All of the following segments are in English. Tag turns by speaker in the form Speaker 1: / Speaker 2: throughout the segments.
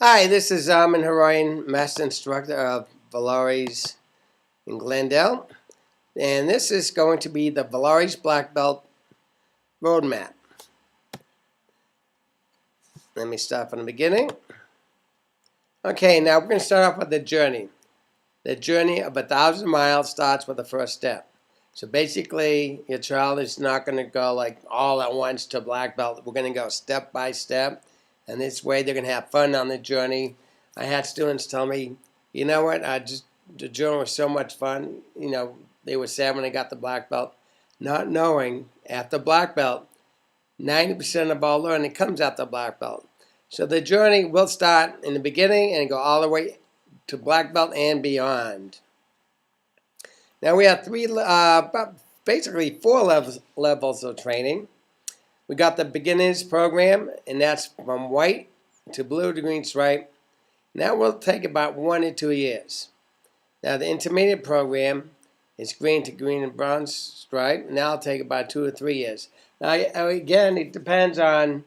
Speaker 1: Hi, this is Armin Harayan, Master Instructor of Valaris in Glendale. And this is going to be the Valaris Black Belt Roadmap. Let me start from the beginning. Okay, now we're going to start off with the journey. The journey of 1,000 miles starts with the first step. So basically, your child is not going to go like all at once to Black Belt. We're going to go step by step. And this way they're going to have fun on the journey. I had students tell me, you know what, the journey was so much fun. You know, they were sad when they got the Black Belt, not knowing after Black Belt, 90% of all learning comes after Black Belt. So the journey will start in the beginning and go all the way to Black Belt and beyond. Now we have basically four levels of training. We got the beginners program, and that's from white to blue to green stripe. And that will take about 1 to 2 years. Now the intermediate program is green to green and bronze stripe, and that'll take about 2 or 3 years. Now again, it depends on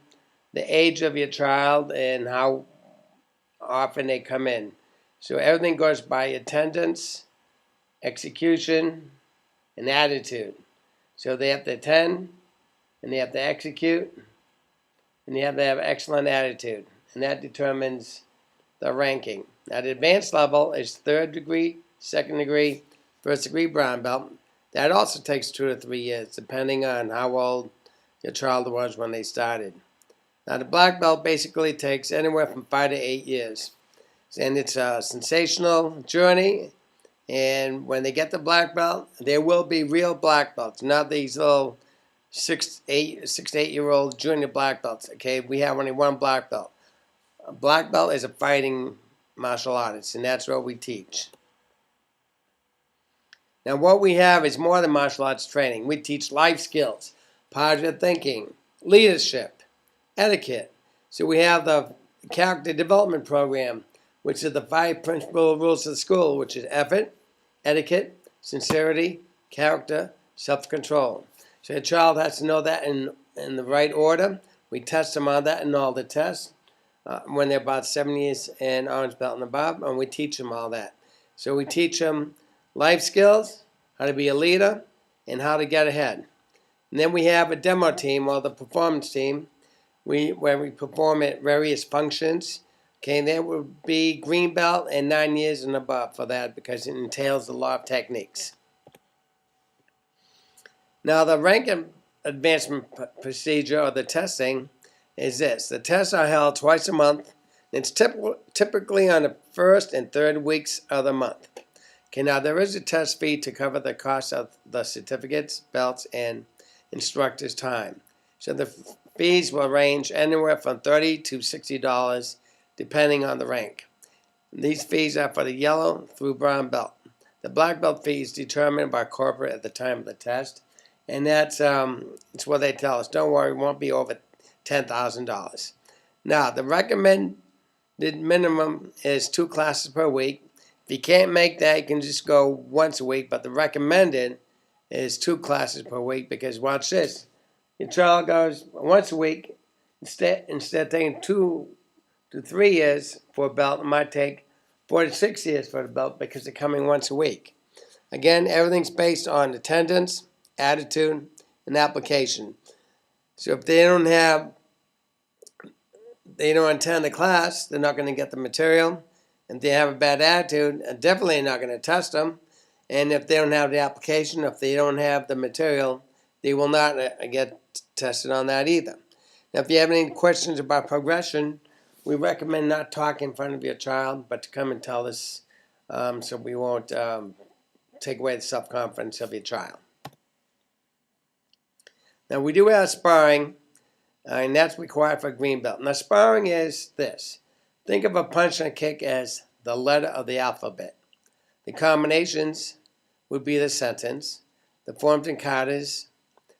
Speaker 1: the age of your child and how often they come in. So everything goes by attendance, execution, and attitude. So they have to attend, and they have to execute, and they have to have excellent attitude, and that determines the ranking. Now the advanced level is 3rd degree, 2nd degree, 1st degree brown belt. That also takes 2 to 3 years, depending on how old your child was when they started. Now the black belt basically takes anywhere from 5 to 8 years, and it's a sensational journey. And when they get the black belt, there will be real black belts, not these little 6 to 8 year old junior black belts. Okay, we have only one black belt. A black belt is a fighting martial artist, and that's what we teach. Now what we have is more than martial arts training. We teach life skills, positive thinking, leadership, etiquette. So we have the character development program, which is the 5 principal rules of the school, which is effort, etiquette, sincerity, character, self-control. So a child has to know that in the right order. We test them on that in all the tests when they're about 7 years and orange belt and above, and we teach them all that. So we teach them life skills, how to be a leader, and how to get ahead. And then we have a demo team, or the performance team, where we perform at various functions. Okay, and that would be green belt and 9 years and above for that, because it entails a lot of techniques. Now the rank advancement procedure, or the testing, is this. The tests are held twice a month. It's typically on the 1st and 3rd weeks of the month. Okay, now there is a test fee to cover the cost of the certificates, belts, and instructor's time. So the fees will range anywhere from $30 to $60, depending on the rank. These fees are for the yellow through brown belt. The black belt fee is determined by corporate at the time of the test, and that's it's what they tell us. Don't worry, it won't be over $10,000. Now, the recommended minimum is 2 classes per week. If you can't make that, you can just go once a week, but the recommended is 2 classes per week, because watch this. Your child goes once a week, instead of taking 2 to 3 years for a belt, it might take 4 to 6 years for the belt, because they're coming once a week. Again, everything's based on attendance, attitude, and application. So if they don't attend the class, they're not going to get the material. If they have a bad attitude, definitely not going to test them. And if they don't have the application, if they don't have the material, they will not get tested on that either. Now, if you have any questions about progression, we recommend not talk in front of your child, but to come and tell us, so we won't take away the self-confidence of your child. Now, we do have sparring, and that's required for a green belt. Now, sparring is this. Think of a punch and a kick as the letter of the alphabet. The combinations would be the sentence. The forms and katas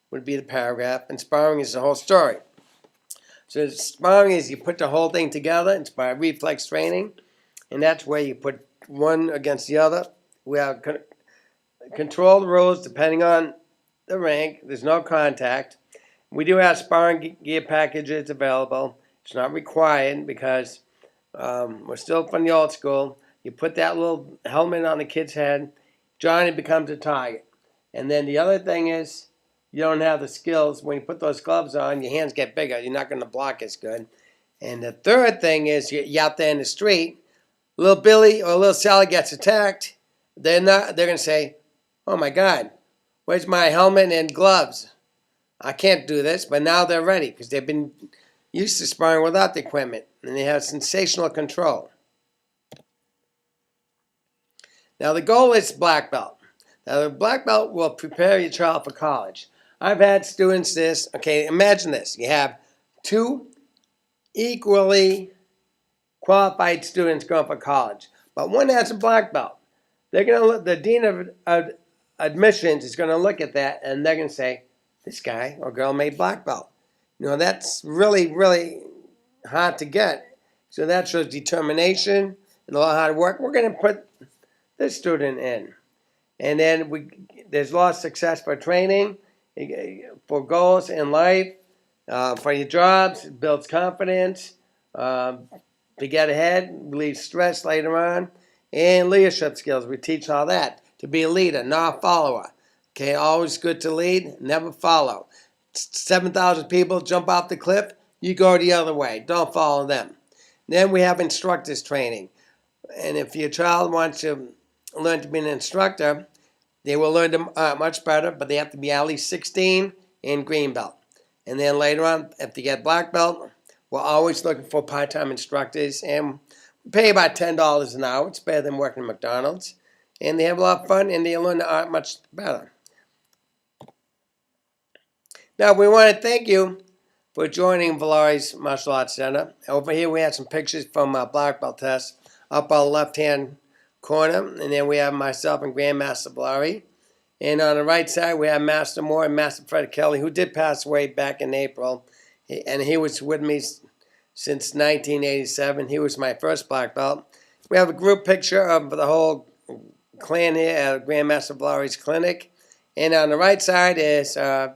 Speaker 1: would be the paragraph. And sparring is the whole story. So sparring is you put the whole thing together. It's by reflex training. And that's where you put one against the other. We have controlled rules depending on the rank. There's no contact. We do have sparring gear packages available. It's not required, because We're still from the old school. You put that little helmet on the kid's head, Johnny becomes a target. And then the other thing is, you don't have the skills. When you put those gloves on, your hands get bigger. You're not going to block as good. And the third thing is, you're out there in the street, little Billy or little Sally gets attacked. They're going to say, oh my God, where's my helmet and gloves? I can't do this. But now they're ready because they've been used to sparring without the equipment. And they have sensational control. Now the goal is black belt. Now the black belt will prepare your child for college. I've had students imagine this. You have two equally qualified students going for college, but one has a black belt. They're going to look, the dean of admissions is going to look at that and they're going to say, this guy or girl made black belt. That's really, really hard to get. So that shows determination and a lot of hard work. We're going to put this student in. And then there's a lot of success for training, for goals in life, for your jobs. It builds confidence, to get ahead, relieves stress later on, and leadership skills. We teach all that. To be a leader, not a follower. Okay, always good to lead, never follow. 7,000 people jump off the cliff, you go the other way. Don't follow them. Then we have instructors training. And if your child wants to learn to be an instructor, they will learn much better, but they have to be at least 16 and green belt. And then later on, if they get black belt, we're always looking for part-time instructors, and we pay about $10 an hour. It's better than working at McDonald's. And they have a lot of fun, and they learn the art much better. Now, we want to thank you for joining Valari's Martial Arts Center. Over here, we have some pictures from our black belt test up on the left-hand corner, and then we have myself and Grandmaster Valari. And on the right side, we have Master Moore and Master Fred Kelly, who did pass away back in April. And he was with me since 1987. He was my first black belt. We have a group picture of the whole clan here at Grandmaster Valari's clinic. And on the right side is a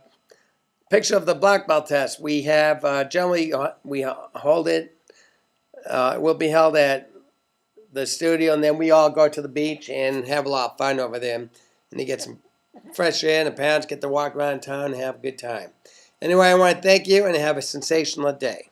Speaker 1: picture of the black belt test. We have, generally, we hold it. It will be held at the studio, and then we all go to the beach and have a lot of fun over there. And you get some fresh air, and the parents get to walk around town and have a good time. Anyway, I want to thank you and have a sensational day.